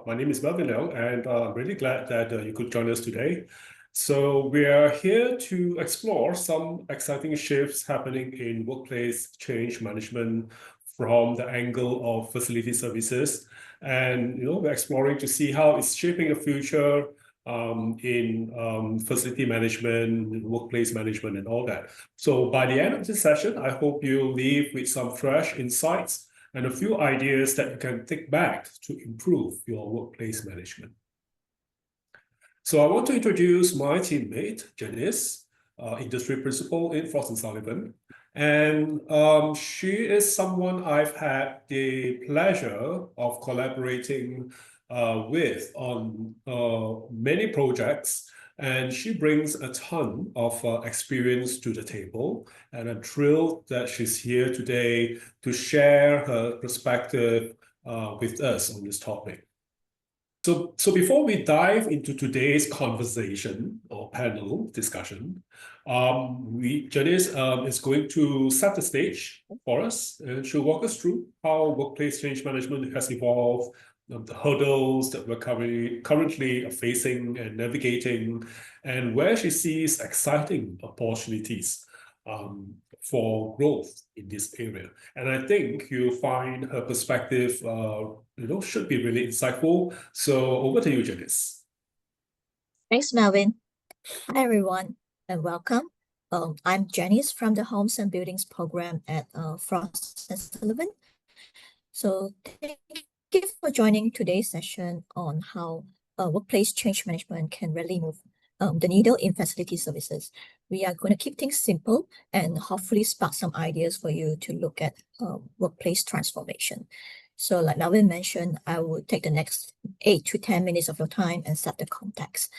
My name is Melvin Leong, and I'm really glad that you could join us today. So we are here to explore some exciting shifts happening in workplace change management from the angle of facility services. And we're exploring to see how it's shaping the future in facility management, workplace management, and all that. So by the end of this session, I hope you'll leave with some fresh insights and a few ideas that you can take back to improve your workplace management. So I want to introduce my teammate, Janice, industry principal in Frost Sullivan. And she is someone I've had the pleasure of collaborating with on many projects. And she brings a ton of experience to the table. And I'm thrilled that she's here today to share her perspective with us on this topic. So before we dive into today's conversation or panel discussion, Janice is going to set the stage for us, and she'll walk us through how workplace change management has evolved, the hurdles that we're currently facing and navigating, and where she sees exciting opportunities for growth in this area. And I think you'll find her perspective, should be really insightful. So over to you, Janice. Thanks, Melvin. Hi, everyone, and welcome. I'm Janice from the Homes and Buildings program at Frost Sullivan. So thank you for joining today's session on how workplace change management can really move the needle in facility services. We are going to keep things simple and hopefully spark some ideas for you to look at workplace transformation. So like Melvin mentioned, I will take the next 8 to 10 minutes of your time and set the context.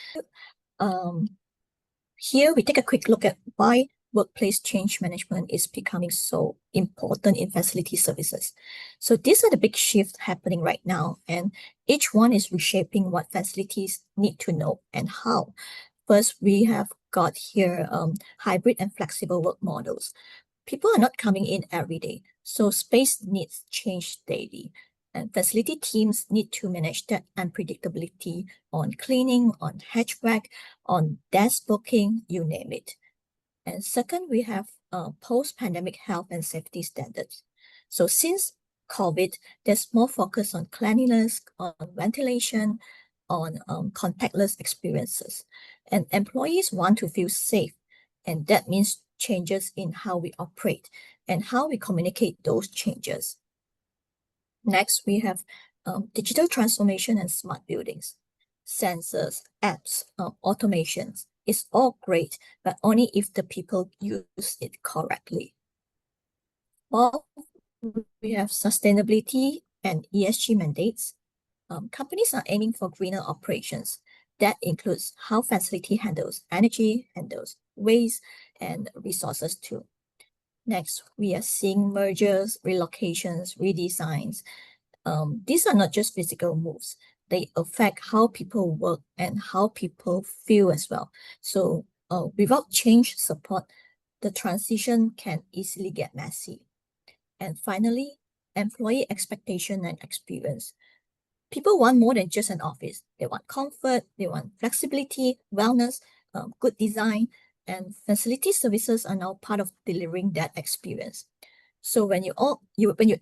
Here we take a quick look at why workplace change management is becoming so important in facility services. So these are the big shifts happening right now, and each one is reshaping what facilities need to know and how. First, we have got here hybrid and flexible work models. People are not coming in every day, so space needs change daily. And facility teams need to manage that unpredictability on cleaning, on HVAC, on desk booking, you name it. And second, we have post-pandemic health and safety standards. So since COVID, there's more focus on cleanliness, on ventilation, on contactless experiences. And employees want to feel safe, and that means changes in how we operate and how we communicate those changes. Next, we have digital transformation and smart buildings, sensors, apps, automations. It's all great, but only if the people use it correctly. Well, we have sustainability and ESG mandates. Companies are aiming for greener operations. That includes how facility handles energy, handles waste, and resources too. Next, we are seeing mergers, relocations, redesigns. These are not just physical moves. They affect how people work and how people feel as well. So without change support, the transition can easily get messy. And finally, employee expectation and experience. People want more than just an office. They want comfort, they want flexibility, wellness, good design, and facility services are now part of delivering that experience. So when you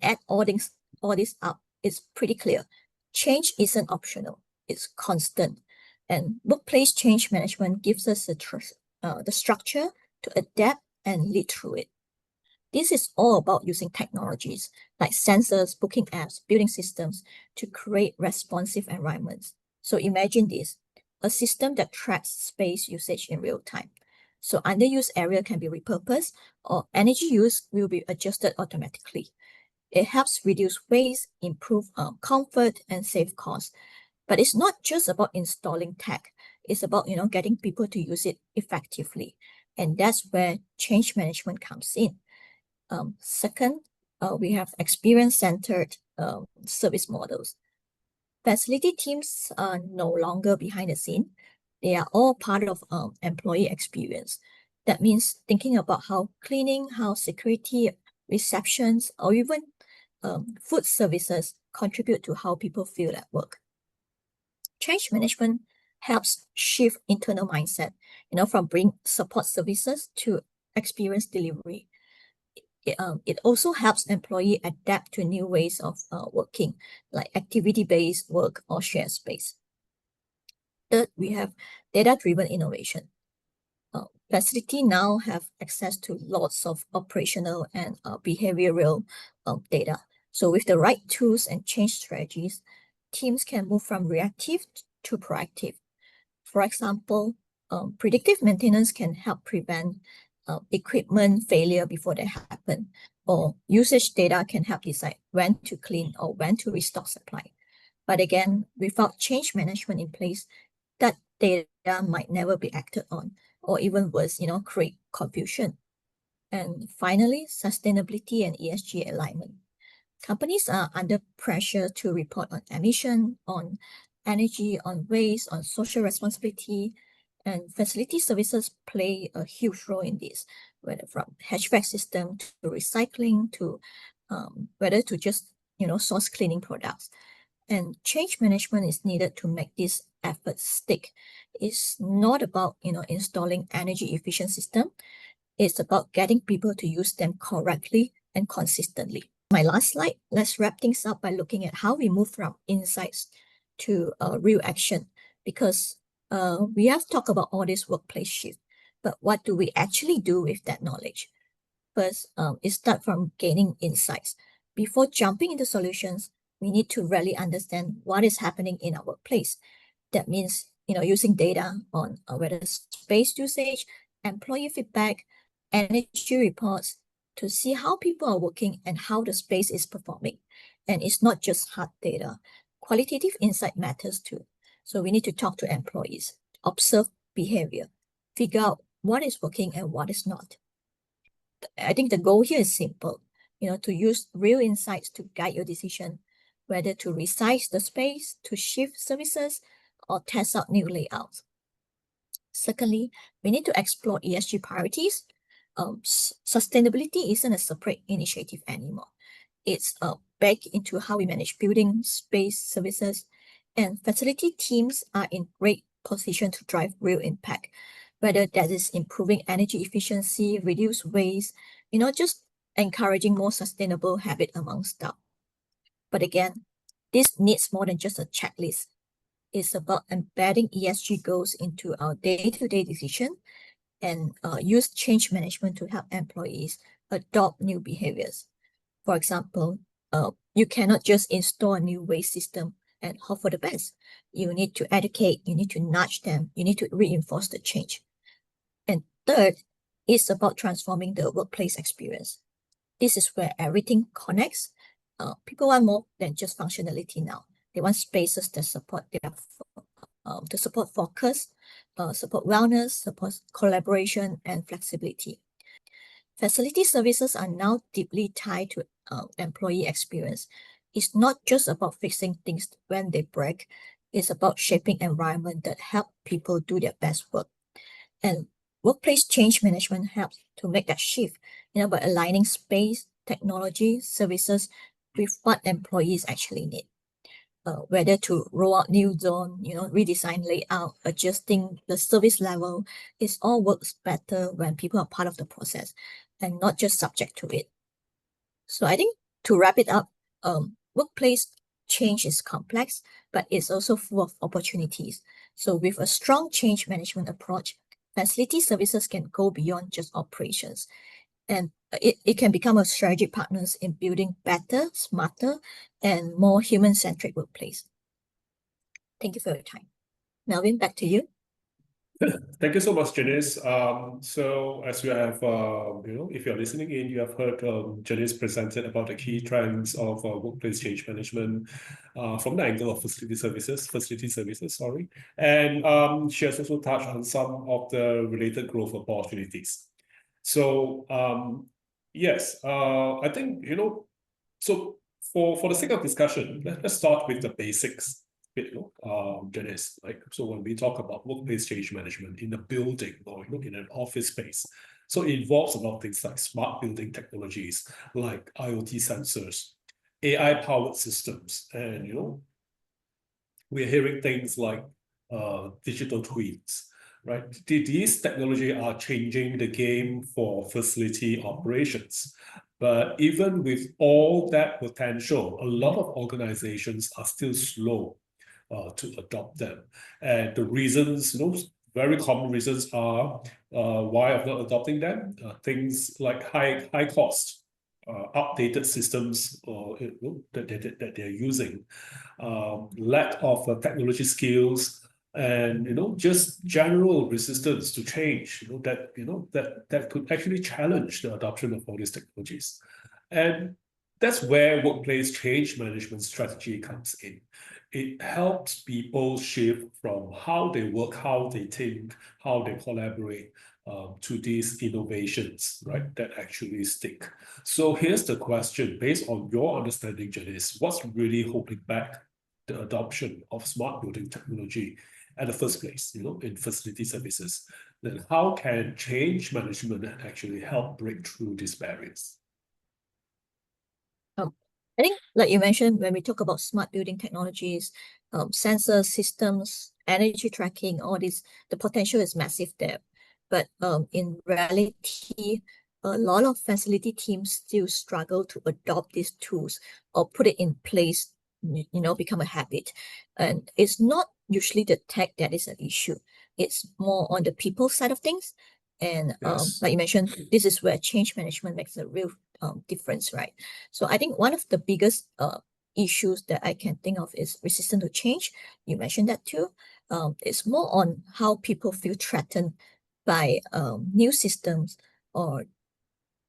add all this up, it's pretty clear. Change isn't optional, it's constant. And workplace change management gives us the structure to adapt and lead through it. This is all about using technologies like sensors, booking apps, building systems to create responsive environments. So imagine this, a system that tracks space usage in real time. So underused area can be repurposed or energy use will be adjusted automatically. It helps reduce waste, improve comfort, and save costs. But it's not just about installing tech. It's about getting people to use it effectively. And that's where change management comes in. Second, we have experience-centered service models. Facility teams are no longer behind the scene. They are all part of employee experience. That means thinking about how cleaning, how security, receptions, or even food services contribute to how people feel at work. Change management helps shift internal mindset, from bring support services to experience delivery. It also helps employee adapt to new ways of working, like activity-based work or shared space. Third, we have data-driven innovation. Facility now have access to lots of operational and behavioral data. So with the right tools and change strategies, teams can move from reactive to proactive. For example, predictive maintenance can help prevent equipment failure before they happen, or usage data can help decide when to clean or when to restock supply. But again, without change management in place, that data might never be acted on, or even worse, create confusion. And finally, sustainability and ESG alignment. Companies are under pressure to report on emission, on energy, on waste, on social responsibility, and facility services play a huge role in this, whether from HVAC system to recycling to whether to just source cleaning products. And change management is needed to make these efforts stick. It's not about installing energy efficient system. It's about getting people to use them correctly and consistently. My last slide, let's wrap things up by looking at how we move from insights to real action, because we have talked about all this workplace shift, but what do we actually do with that knowledge? First, it starts from gaining insights. Before jumping into solutions, we need to really understand what is happening in our workplace. That means, using data on whether space usage, employee feedback, energy reports to see how people are working and how the space is performing. And it's not just hard data. Qualitative insight matters too. So we need to talk to employees, observe behavior, figure out what is working and what is not. I think the goal here is simple, to use real insights to guide your decision, whether to resize the space, to shift services, or test out new layouts. Secondly, we need to explore ESG priorities. Sustainability isn't a separate initiative anymore. It's baked into how we manage building, space, services, and facility teams are in great position to drive real impact, whether that is improving energy efficiency, reduce waste, just encouraging more sustainable habit among staff. But again, this needs more than just a checklist. It's about embedding ESG goals into our day-to-day decision and use change management to help employees adopt new behaviors. For example, you cannot just install a new waste system and hope for the best. You need to educate, you need to nudge them, you need to reinforce the change. And third, it's about transforming the workplace experience. This is where everything connects. People want more than just functionality now. They want spaces that support their to support focus, support wellness, support collaboration, and flexibility. Facility services are now deeply tied to employee experience. It's not just about fixing things when they break. It's about shaping environment that help people do their best work. And workplace change management helps to make that shift, by aligning space, technology, services with what employees actually need. Whether to roll out new zone, redesign layout, adjusting the service level, it all works better when people are part of the process and not just subject to it. So I think to wrap it up, workplace change is complex, but it's also full of opportunities. So with a strong change management approach, facility services can go beyond just operations. And it can become a strategic partners in building better, smarter, and more human-centric workplace. Thank you for your time. Melvin, back to you. Thank you so much, Janice. So as you have, if you're listening in, you have heard Janice presented about the key trends of workplace change management from the angle of facility services, sorry. And she has also touched on some of the related growth opportunities. So yes, I think, so for the sake of discussion, let's start with the basics. bit, Janice, so when we talk about workplace change management in a building or in an office space, so it involves a lot of things like smart building technologies, like IoT sensors, AI-powered systems, and we're hearing things like digital twins, right? These technology are changing the game for facility operations. But even with all that potential, a lot of organizations are still slow to adopt them. And the reasons, very common reasons are why I'm not adopting them. Things like high cost, outdated systems that they're using, lack of technology skills, and just general resistance to change. That could actually challenge the adoption of all these technologies, and that's where workplace change management strategy comes in. It helps people shift from how they work, how they think, how they collaborate, to these innovations, right, that actually stick. So here's the question, based on your understanding, Janice, what's really holding back the adoption of smart building technology at the first place, in facility services? Then how can change management actually help break through these barriers? I think, like you mentioned, when we talk about smart building technologies, sensor systems, energy tracking, all this, the potential is massive there. But in reality, a lot of facility teams still struggle to adopt these tools or put it in place, become a habit. And it's not usually the tech that is an issue. It's more on the people side of things. And Yes. like you mentioned, this is where change management makes a real difference, right? So I think one of the biggest issues that I can think of is resistance to change. You mentioned that too. It's more on how people feel threatened by new systems, or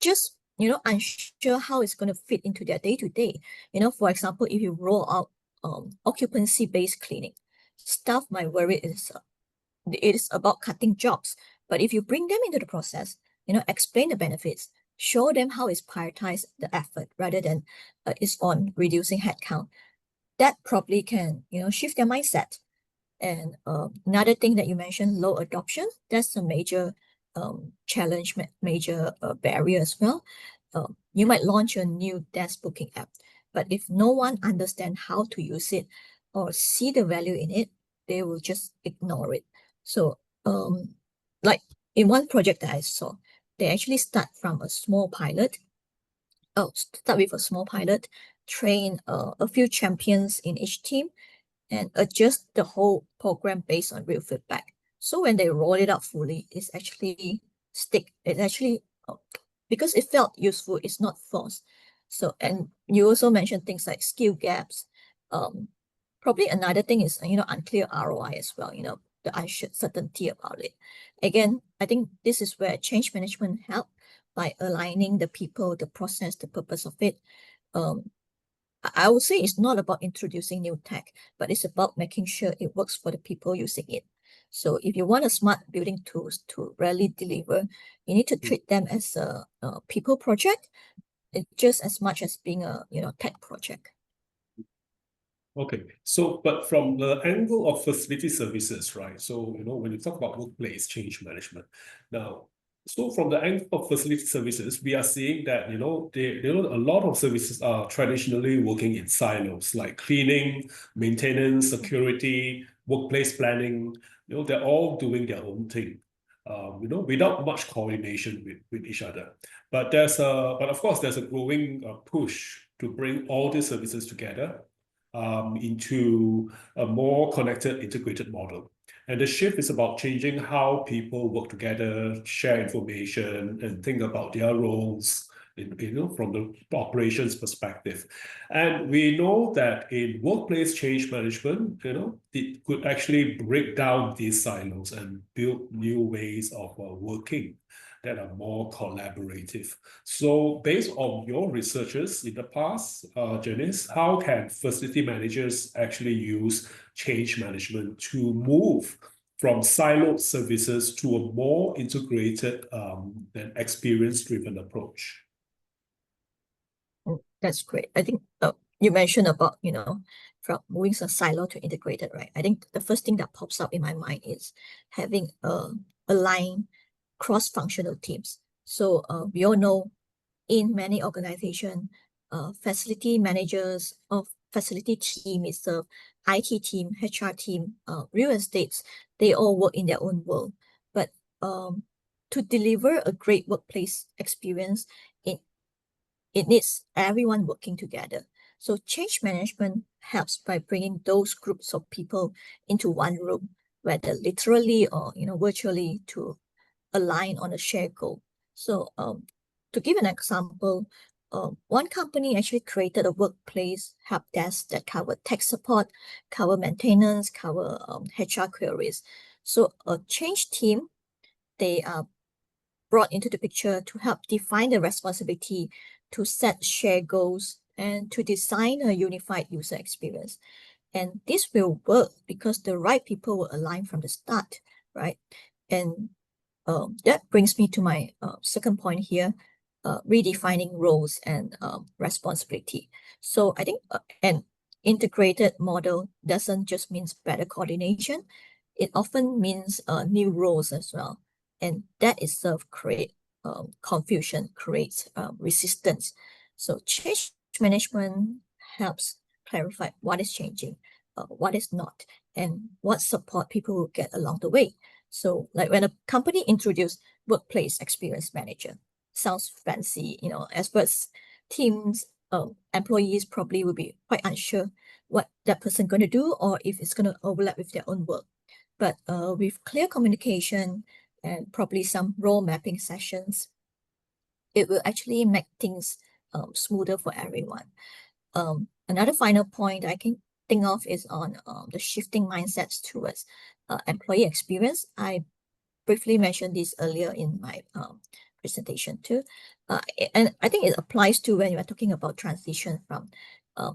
just unsure how it's going to fit into their day-to-day. For example, if you roll out occupancy-based cleaning, staff might worry it is about cutting jobs. But if you bring them into the process, explain the benefits, show them how it's prioritized the effort rather than it's on reducing headcount, that probably can shift their mindset. And another thing that you mentioned, low adoption, that's a major challenge, major barrier as well. You might launch a new desk booking app, but if no one understands how to use it or see the value in it, they will just ignore it. So like in one project that I saw, they actually start with a small pilot, train a few champions in each team, and adjust the whole program based on real feedback. So when they roll it out fully, it's actually because it felt useful, it's not forced. So, and you also mentioned things like skill gaps. Probably another thing is, unclear ROI as well, the uncertainty about it. Again, I think this is where change management help by aligning the people, the process, the purpose of it. I would say it's not about introducing new tech, but it's about making sure it works for the people using it. So if you want a smart building tools to really deliver, you need to treat them as a people project, just as much as being a tech project. Okay, so but from the angle of facility services, right? So when you talk about workplace change management, now, so from the angle of facility services, we are seeing that a lot of services are traditionally working in silos, like cleaning, maintenance, security, workplace planning. They're all doing their own thing, without much coordination with each other. But of course, there's a growing push to bring all these services together into a more connected, integrated model. And the shift is about changing how people work together, share information, and think about their roles, from the operations perspective. And we know that in workplace change management, it could actually break down these silos and build new ways of working that are more collaborative. So based on your researches in the past, Janice, how can facility managers actually use change management to move from siloed services to a more integrated and experience-driven approach? That's great. I think you mentioned about, from moving from silo to integrated, right? I think the first thing that pops up in my mind is having aligned cross-functional teams. So we all know in many organizations, facility managers of facility team itself, IT team, HR team, real estates, they all work in their own world. But to deliver a great workplace experience, it needs everyone working together. So change management helps by bringing those groups of people into one room, whether literally or virtually, to align on a shared goal. So to give an example, one company actually created a workplace help desk that covered tech support, cover maintenance, cover HR queries. So a change team, they are brought into the picture to help define the responsibility, to set shared goals, and to design a unified user experience. And this will work because the right people will align from the start, right? And that brings me to my second point here, redefining roles and responsibility. So I think an integrated model doesn't just mean better coordination, it often means new roles as well. And that itself creates confusion, creates resistance. So change management helps clarify what is changing, what is not, and what support people will get along the way. So like when a company introduces workplace experience manager, sounds fancy, experts, teams, employees probably will be quite unsure what that person going to do or if it's going to overlap with their own work. But with clear communication and probably some role mapping sessions, it will actually make things smoother for everyone. Another final point I can think of is on the shifting mindsets towards employee experience. I briefly mentioned this earlier in my presentation too. And I think it applies to when you are talking about transition from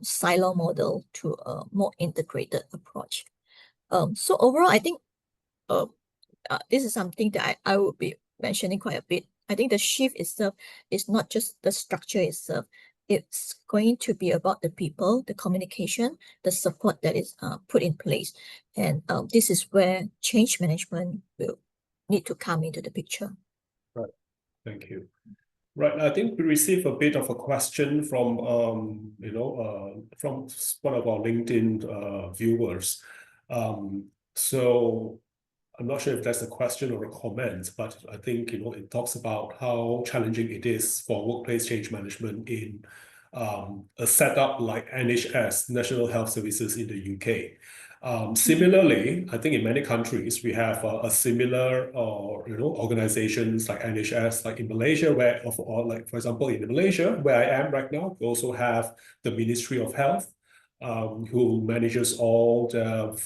silo model to a more integrated approach. So overall, I think this is something that I will be mentioning quite a bit. I think the shift itself is not just the structure itself. It's going to be about the people, the communication, the support that is put in place. And this is where change management will need to come into the picture. Right. Thank you. Right. I think we received a bit of a question from from one of our LinkedIn viewers. So I'm not sure if that's a question or a comment, but I think it talks about how challenging it is for workplace change management in a setup like NHS, National Health Services in the UK. Similarly, I think in many countries we have a similar organizations like NHS, like in Malaysia, like for example in Malaysia where I am right now, we also have the Ministry of Health, who manages all the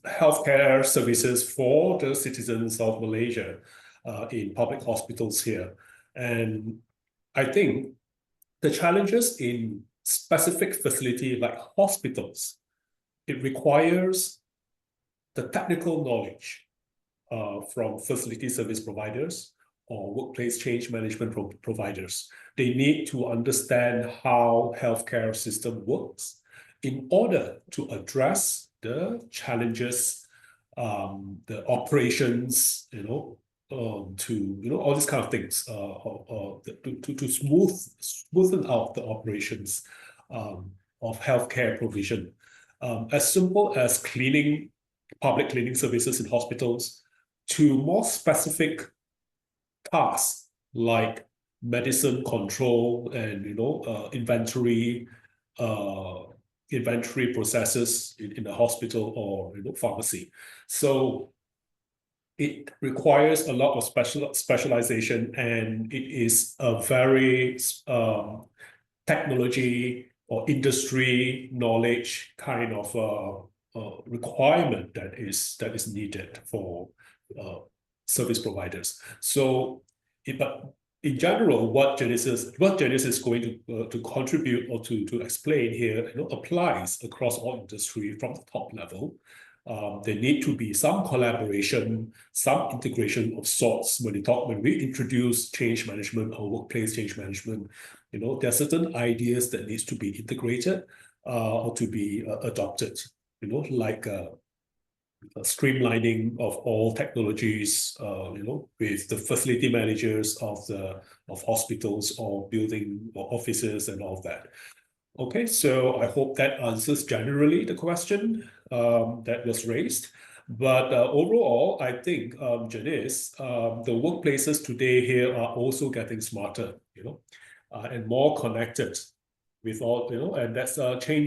healthcare services for the citizens of Malaysia in public hospitals here. And I think the challenges in specific facility like hospitals, it requires the technical knowledge from facility service providers or workplace change management providers. They need to understand how healthcare system works in order to address the challenges, the operations, to all these kind of things, to smoothen out the operations of healthcare provision, as simple as public cleaning services in hospitals, to more specific tasks like medicine control and inventory processes in the hospital or pharmacy. So it requires a lot of specialization, and it is a very technology or industry knowledge kind of requirement that is needed for service providers. So, but in general, what Janice is going to contribute or to explain here, applies across all industry from the top level. there need to be some collaboration, some integration of sorts when we introduce change management or workplace change management. There are certain ideas that needs to be integrated or to be adopted. Like streamlining of all technologies, with the facility managers of hospitals or building or offices and all that. Okay, so I hope that answers generally the question that was raised. But overall, I think, Janice, the workplaces today here are also getting smarter, and more connected with all, and that's actually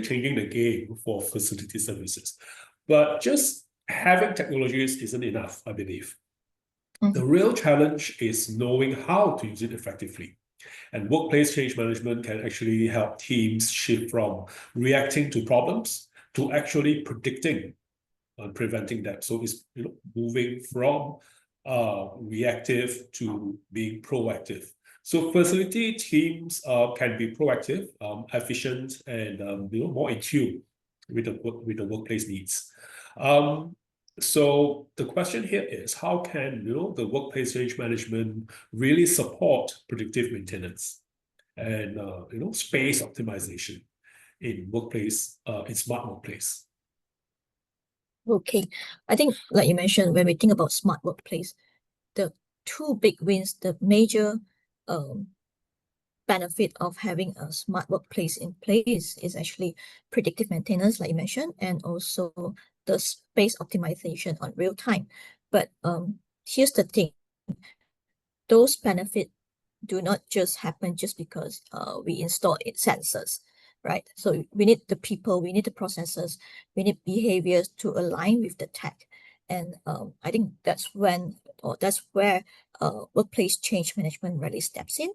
changing the game for facility services. But just having technologies isn't enough, I believe. The real challenge is knowing how to use it effectively. And workplace change management can actually help teams shift from reacting to problems to actually predicting and preventing them. So it's moving from reactive to being proactive. So facility teams can be proactive, efficient, and more in tune with the workplace needs. So the question here is, how can the workplace change management really support predictive maintenance and space optimization in smart workplace? Okay, I think like you mentioned, when we think about smart workplace, the two big wins, the major benefit of having a smart workplace in place is actually predictive maintenance, like you mentioned, and also the space optimization on real time. But here's the thing, those benefits do not just happen just because we install sensors, right? So we need the people, we need the processes, we need behaviors to align with the tech. And I think that's where workplace change management really steps in.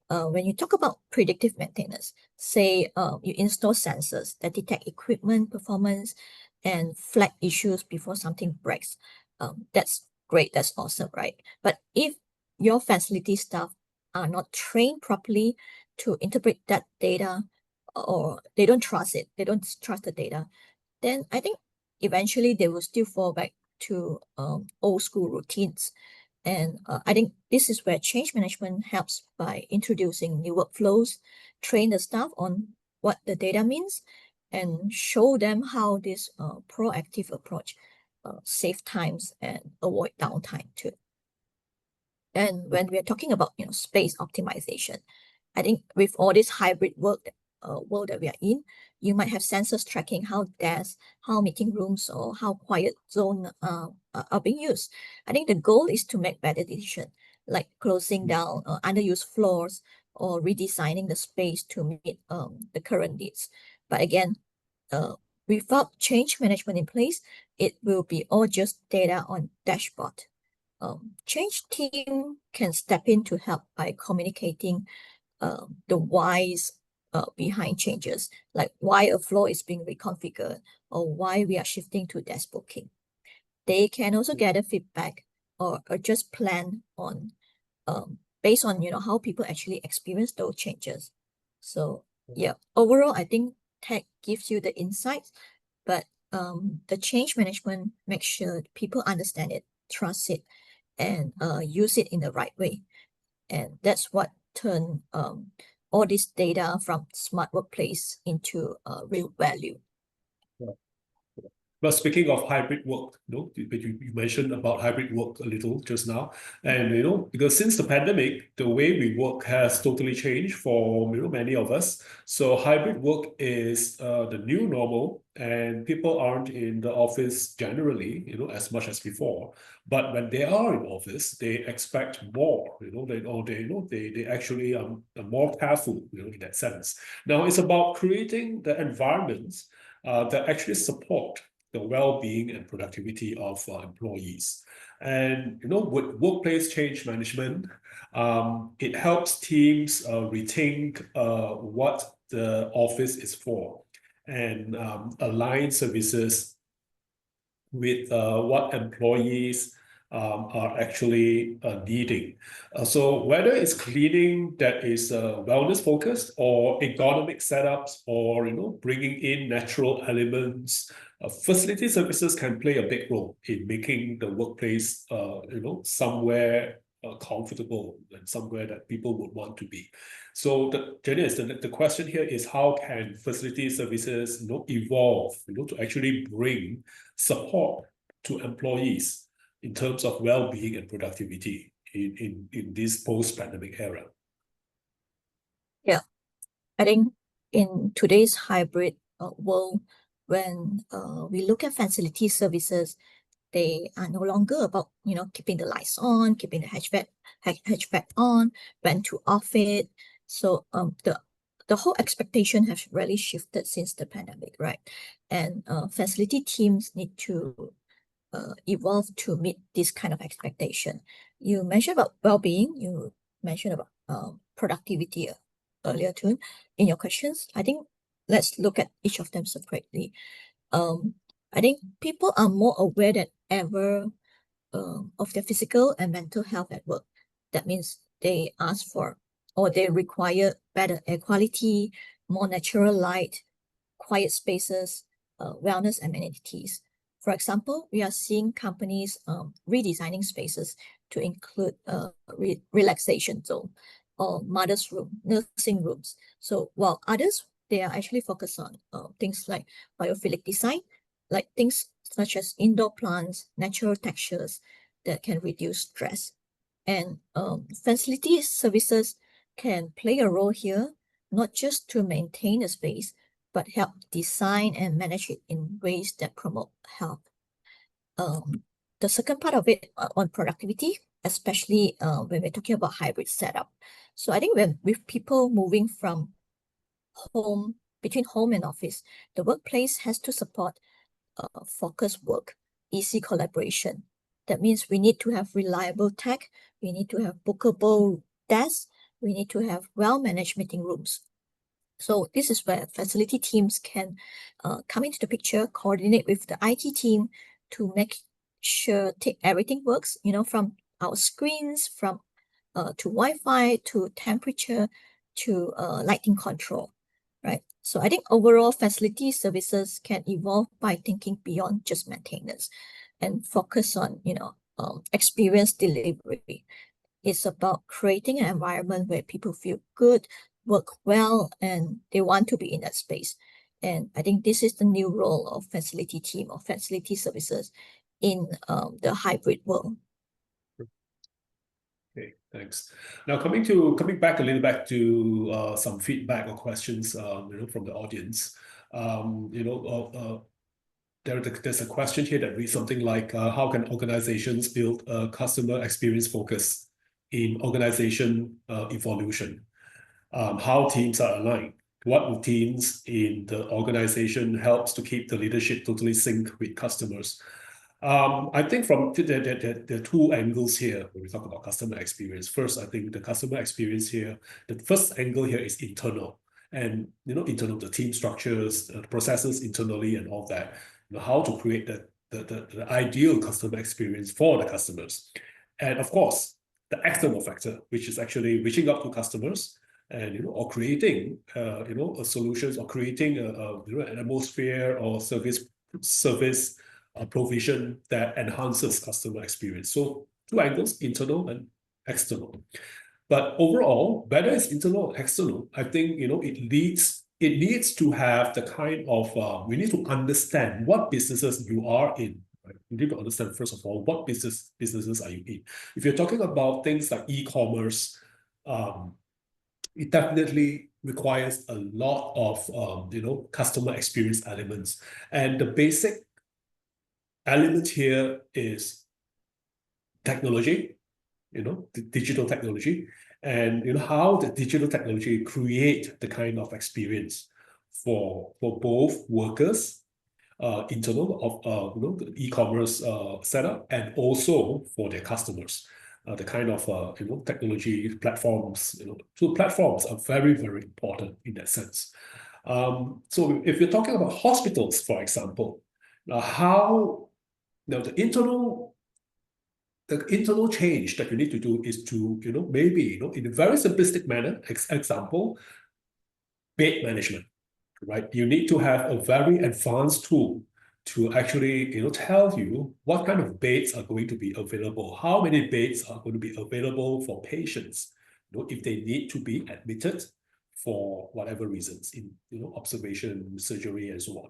When you talk about predictive maintenance, say you install sensors that detect equipment performance and flag issues before something breaks. That's great, that's awesome, right? But if your facility staff are not trained properly to interpret that data, or they don't trust it, they don't trust the data, then I think eventually they will still fall back to old school routines. And I think this is where change management helps by introducing new workflows, train the staff on what the data means, and show them how this proactive approach save times and avoid downtime too. And when we're talking about space optimization, I think with all this hybrid world that we are in, you might have sensors tracking how desks, how meeting rooms, or how quiet zone are being used. I think the goal is to make better decisions, like closing down underused floors or redesigning the space to meet the current needs. But again, without change management in place, it will be all just data on dashboard. Change team can step in to help by communicating the whys behind changes, like why a floor is being reconfigured or why we are shifting to desk booking. They can also gather feedback or adjust plan on based on how people actually experience those changes. So yeah, overall, I think tech gives you the insights, but the change management makes sure people understand it, trust it, and use it in the right way. And that's what turn all this data from smart workplace into real value. But speaking of hybrid work, you mentioned about hybrid work a little just now, and because since the pandemic, the way we work has totally changed for many of us. So hybrid work is the new normal, and people aren't in the office generally, as much as before. But when they are in office, they expect more, they actually are more careful, in that sense. Now it's about creating the environments that actually support the well-being and productivity of employees. And with workplace change management, it helps teams rethink what the office is for and align services with what employees are actually needing. So whether it's cleaning that is wellness focused, or ergonomic setups, or bringing in natural elements facility services can play a big role in making the workplace, somewhere comfortable and somewhere that people would want to be. So, Janice, the question here is how can facility services, evolve, to actually bring support to employees in terms of well-being and productivity in this post-pandemic era? Yeah, I think in today's hybrid world, when we look at facility services, they are no longer about keeping the lights on, keeping the HVAC on, when to off it. So the whole expectation has really shifted since the pandemic, right? And facility teams need to evolve to meet this kind of expectation. You mentioned about well-being. You mentioned about productivity earlier too in your questions. I think let's look at each of them separately. I think people are more aware than ever of their physical and mental health at work. That means they ask for or they require better air quality, more natural light, quiet spaces, wellness amenities. For example, we are seeing companies redesigning spaces to include relaxation zone or mother's room, nursing rooms. So while others, they are actually focused on things like biophilic design, like things such as indoor plants, natural textures that can reduce stress. And facility services can play a role here, not just to maintain a space, but help design and manage it in ways that promote health. The second part of it on productivity, especially when we're talking about hybrid setup. So I think with people moving from between home and office, the workplace has to support focused work, easy collaboration. That means we need to have reliable tech, we need to have bookable desks, we need to have well-managed meeting rooms. So this is where facility teams can come into the picture, coordinate with the IT team to make sure everything works, from our screens, from to Wi-Fi, to temperature, to lighting control, right? So I think overall facility services can evolve by thinking beyond just maintenance and focus on, experience delivery. It's about creating an environment where people feel good, work well, and they want to be in that space. And I think this is the new role of facility team or facility services in the hybrid world. Okay, thanks. Now coming back a little back to some feedback or questions, from the audience. There's a question here that reads something like, how can organizations build a customer experience focus in organization evolution? How teams are aligned? What routines in the organization helps to keep the leadership totally synced with customers? I think from there are two angles here when we talk about customer experience. First, I think the customer experience here, the first angle here is internal. And internal, the team structures, the processes internally and all that. How to create the ideal customer experience for the customers. And of course, the external factor, which is actually reaching out to customers and or creating solutions or creating an atmosphere or service provision that enhances customer experience. So two angles, internal and external. But overall, whether it's internal or external, I think it needs to have the kind of we need to understand what businesses you are in. Right? You need to understand first of all what businesses are you in. If you're talking about things like e-commerce, it definitely requires a lot of customer experience elements, and the basic element here is technology, the digital technology, and how the digital technology create the kind of experience for both workers, internal of the e-commerce setup, and also for their customers. The kind of technology platforms, so platforms are very, very important in that sense. So if you're talking about hospitals, for example, how the internal change that you need to do is to maybe in a very simplistic manner, example, bed management, right? You need to have a very advanced tool to actually, tell you what kind of beds are going to be available, how many beds are going to be available for patients, if they need to be admitted for whatever reasons in, observation, surgery, and so on,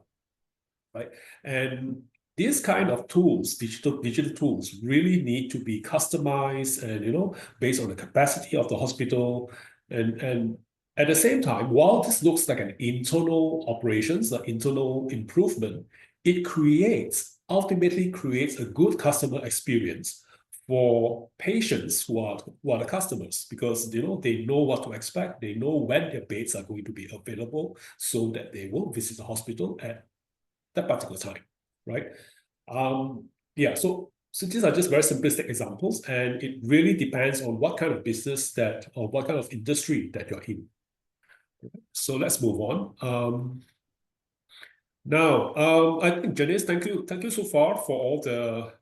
right? And these kind of tools, digital tools, really need to be customized and, based on the capacity of the hospital. And at the same time, while this looks like an internal operations, an internal improvement, it ultimately creates a good customer experience for patients who are the customers, because they know what to expect, they know when their beds are going to be available, so that they will visit the hospital at that particular time, right? Yeah, so these are just very simplistic examples, and it really depends on what kind of business or what kind of industry that you're in. So let's move on. Now, I think, Janice, thank you so far for all the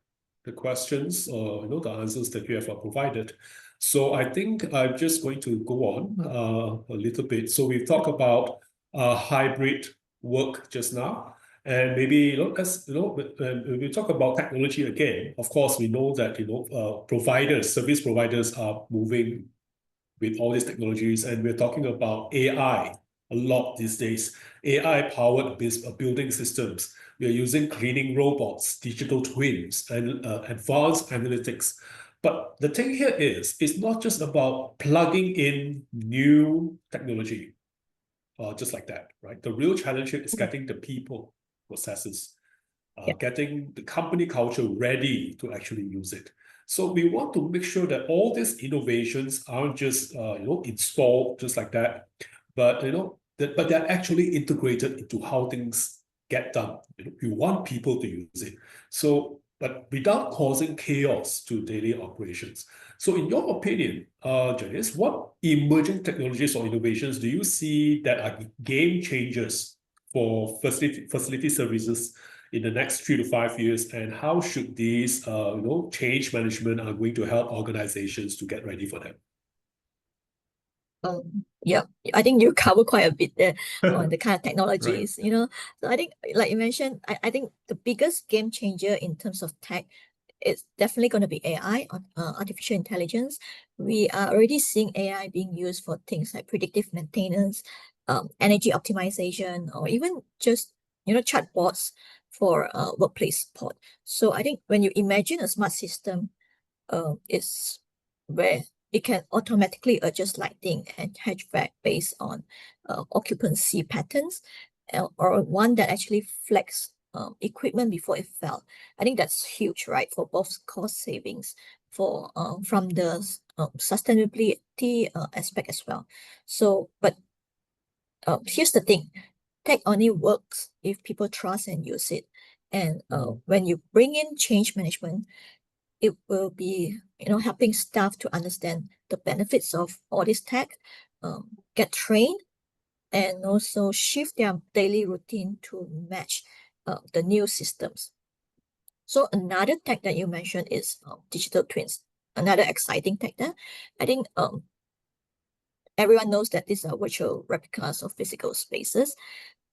questions, the answers that you have provided. So I think I'm just going to go on a little bit. So we talked about hybrid work just now, and maybe when we talk about technology again, of course we know that service providers are moving with all these technologies, and we're talking about AI a lot these days. AI-powered building systems. We are using cleaning robots, digital twins, and advanced analytics. But the thing here is, it's not just about plugging in new technology, just like that, right? The real challenge here is getting the people, processes, getting the company culture ready to actually use it. So we want to make sure that all these innovations aren't just installed just like that, but but they're actually integrated into how things get done. You want people to use it. So, but without causing chaos to daily operations. So in your opinion, Janice, what emerging technologies or innovations do you see that are game changers for facility services in the next 3 to 5 years, and how should these change management are going to help organizations to get ready for them? Yeah, I think you cover quite a bit there on the kind of technologies, Right. So I think, like you mentioned, I think the biggest game changer in terms of tech is definitely going to be AI, artificial intelligence. We are already seeing AI being used for things like predictive maintenance, energy optimization, or even just, chatbots for workplace support. So I think when you imagine a smart system, it's where it can automatically adjust lighting and HVAC based on occupancy patterns, or one that actually flex equipment before it fell. I think that's huge, right? For both cost savings from the sustainability aspect as well. So, but here's the thing. Tech only works if people trust and use it. And when you bring in change management, it will be, helping staff to understand the benefits of all this tech, get trained, and also shift their daily routine to match the new systems. So another tech that you mentioned is digital twins, another exciting tech there. I think everyone knows that these are virtual replicas of physical spaces.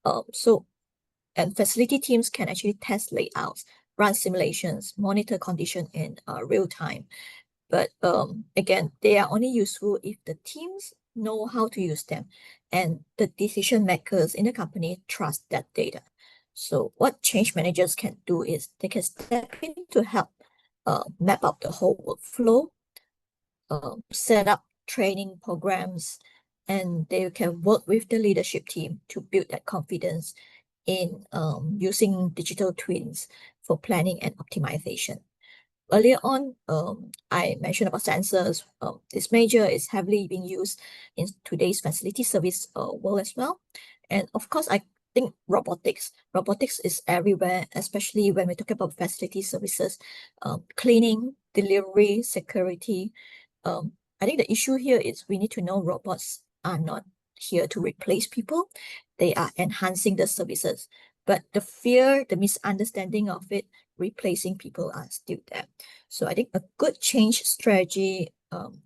And facility teams can actually test layouts, run simulations, monitor condition in real time. But again, they are only useful if the teams know how to use them and the decision makers in the company trust that data. So what change managers can do is they can step in to help map out the whole workflow, set up training programs, and they can work with the leadership team to build that confidence in using digital twins for planning and optimization. Earlier on, I mentioned about sensors. This major is heavily being used in today's facility service world as well. And of course, I think robotics. Robotics is everywhere, especially when we talk about facility services, cleaning, delivery, security. I think the issue here is we need to know robots are not here to replace people. They are enhancing the services. But the fear, the misunderstanding of it replacing people are still there. So I think a good change strategy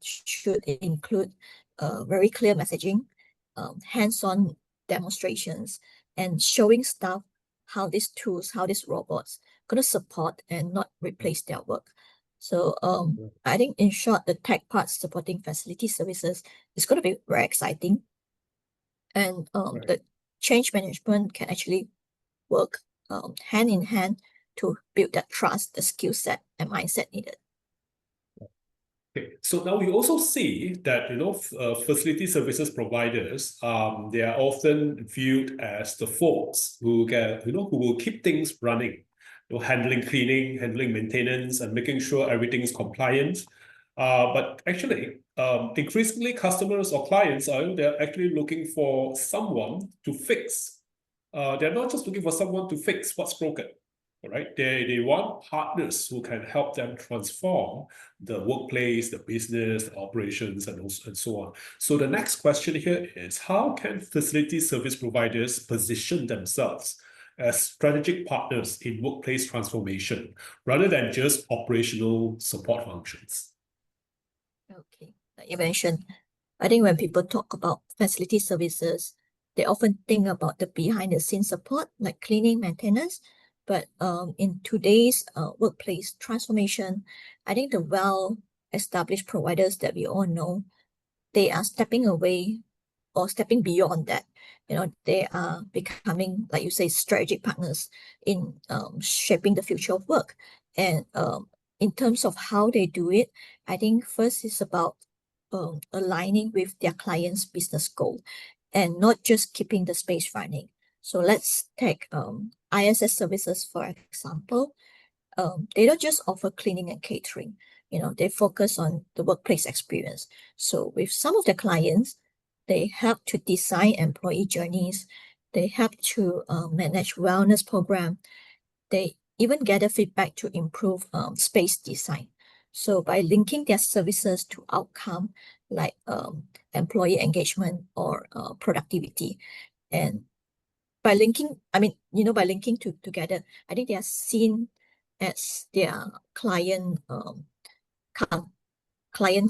should include very clear messaging, hands-on demonstrations, and showing staff how these tools, how these robots going to support and not replace their work. So I think in short, the tech part supporting facility services is going to be very exciting. And the change management can actually work hand in hand to build that trust, the skill set and mindset needed. Okay. So now we also see that facility services providers they are often viewed as the folks who who will keep things running, handling cleaning, handling maintenance, and making sure everything is compliant. But actually, increasingly customers or clients they're actually looking for someone to fix. They're not just looking for someone to fix what's broken. Right? They want partners who can help them transform the workplace, the business, the operations, and so on. So the next question here is, how can facility service providers position themselves as strategic partners in workplace transformation rather than just operational support functions? Okay, like you mentioned, I think when people talk about facility services, they often think about the behind the scenes support like cleaning, maintenance. But in today's workplace transformation, I think the well-established providers that we all know, they are stepping away or stepping beyond that. They are becoming, like you say, strategic partners in shaping the future of work. And in terms of how they do it, I think first is about aligning with their client's business goal and not just keeping the space running. So let's take ISS services, for example. They don't just offer cleaning and catering. They focus on the workplace experience. So with some of the clients, they help to design employee journeys. They help to manage wellness program. They even gather feedback to improve space design. So by linking their services to outcome like employee engagement or productivity, and by linking, by linking together, I think they are seen as their client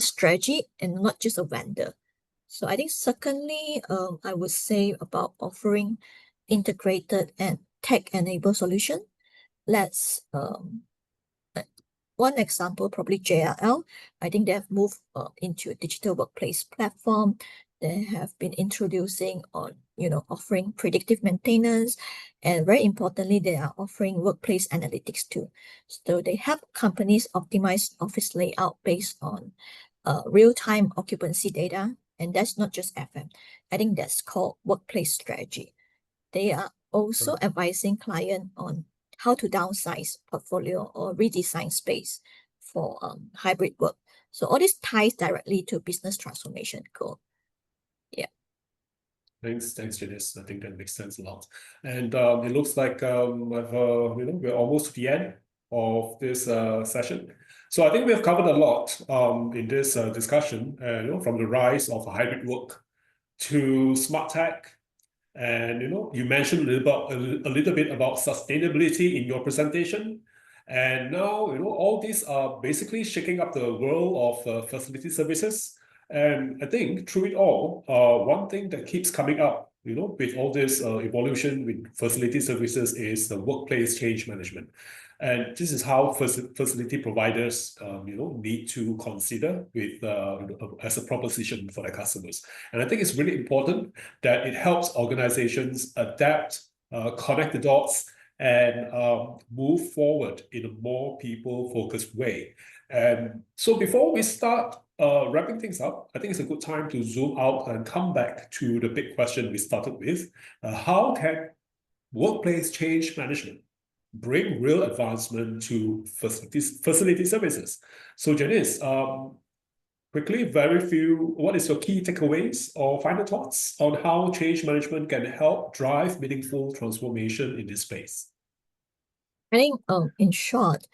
strategy and not just a vendor. So I think secondly, I would say about offering integrated and tech-enabled solution. Let's one example, probably JLL. I think they have moved into a digital workplace platform. They have been introducing on, offering predictive maintenance, and very importantly, they are offering workplace analytics too. So they help companies optimize office layout based on real-time occupancy data, and that's not just FM. I think that's called workplace strategy. They are also advising client on how to downsize portfolio or redesign space for hybrid work. So all this ties directly to business transformation goal. Yeah. Thanks, Janice. I think that makes sense a lot. And it looks like we're almost to the end of this session. So I think we have covered a lot in this discussion. From the rise of hybrid work to smart tech. And you mentioned a little bit about sustainability in your presentation, and now all these are basically shaking up the world of facility services. And I think through it all, one thing that keeps coming up, with all this evolution with facility services is the workplace change management. And this is how facility providers, need to consider with as a proposition for their customers. And I think it's really important that it helps organizations adapt, connect the dots, and move forward in a more people-focused way. And so before we start wrapping things up, I think it's a good time to zoom out and come back to the big question we started with. How can workplace change management bring real advancement to facility services? So Janice, quickly, what is your key takeaways or final thoughts on how change management can help drive meaningful transformation in this space? I think in short,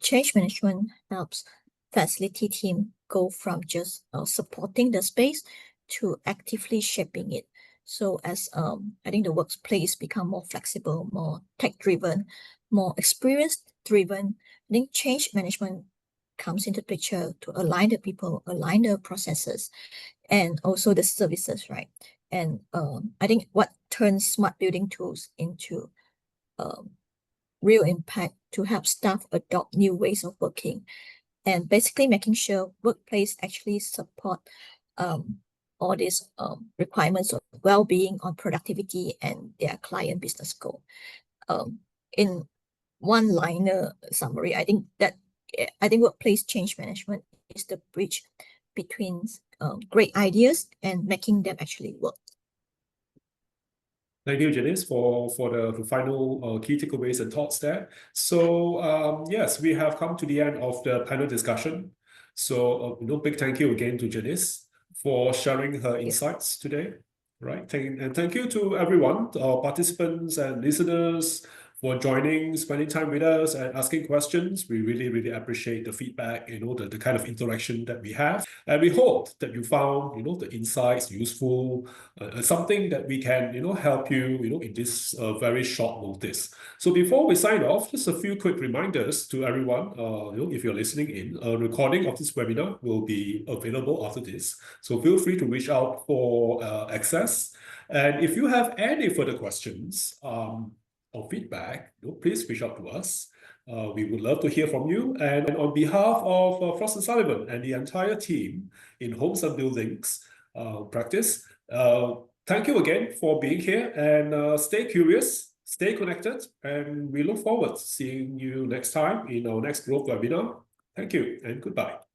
change management helps facility team go from just supporting the space to actively shaping it. So as I think the workplace become more flexible, more tech-driven, more experience-driven, I think change management comes into the picture to align the people, align the processes, and also the services, right? And I think what turns smart building tools into real impact to help staff adopt new ways of working, and basically making sure workplace actually support all these requirements of well-being on productivity and their client business goal. In one-liner summary, I think workplace change management is the bridge between great ideas and making them actually work. Thank you, Janice, for the final key takeaways and thoughts there. So yes, we have come to the end of the panel discussion. So big thank you again to Janice for sharing her insights today. Right, and thank you to everyone, our participants and listeners, for joining, spending time with us and asking questions. We really, really appreciate the feedback, the kind of interaction that we have. And we hope that you found, the insights useful, something that we can, help you, in this very short notice. So before we sign off, just a few quick reminders to everyone, if you're listening in, a recording of this webinar will be available after this. So feel free to reach out for access. And if you have any further questions, or feedback, please reach out to us. We would love to hear from you. And on behalf of Frost Sullivan and the entire team in Homes and Buildings practice, thank you again for being here, and stay curious, stay connected, and we look forward to seeing you next time in our next growth webinar. Thank you and goodbye.